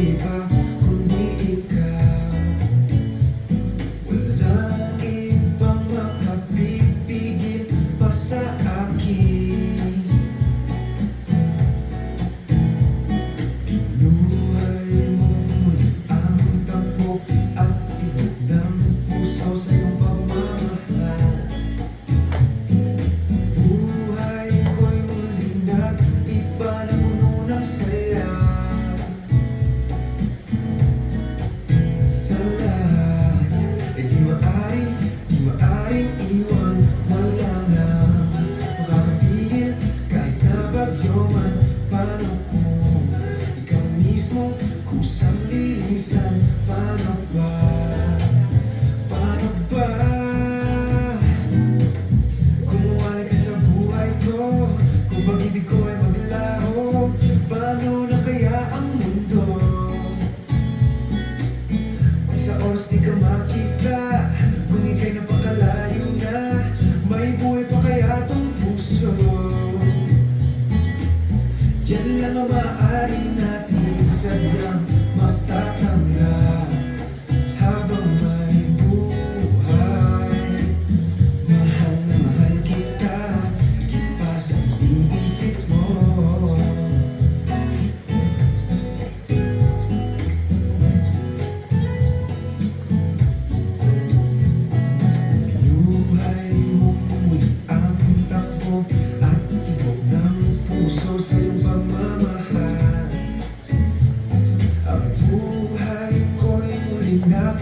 iba kundi ikaw. Walang ibang makapipigil pa sa akin. Binuhay mo muli ang tampok at tibok ng puso sa iyong pagmamahal. Buhay ko'y muling nag-iba na puno ng saya. Sa lahat ay di maaaring iwan. Wala na makakapigil kahit na bagyo man. Paano kung ikaw mismo kusang lilisan? Paano ba? Paano ba? Kumuwalay ka sa buhay ko, kung pag-ibig ko ay maglaho. Paano na kaya ang mundo kung sa oras di ka makita? Kung ika'y napakalayo na, may buhay pa kaya tong puso? Yan lang ang maaari natin sadyang magtatanggap habang may buhay. Mahal na mahal kita, higit pa sa iniisip mo. Binuhay mo muli ang takbo at tibok ng puso sa iyong pagmamahal. Ang buhay ko'y muling nag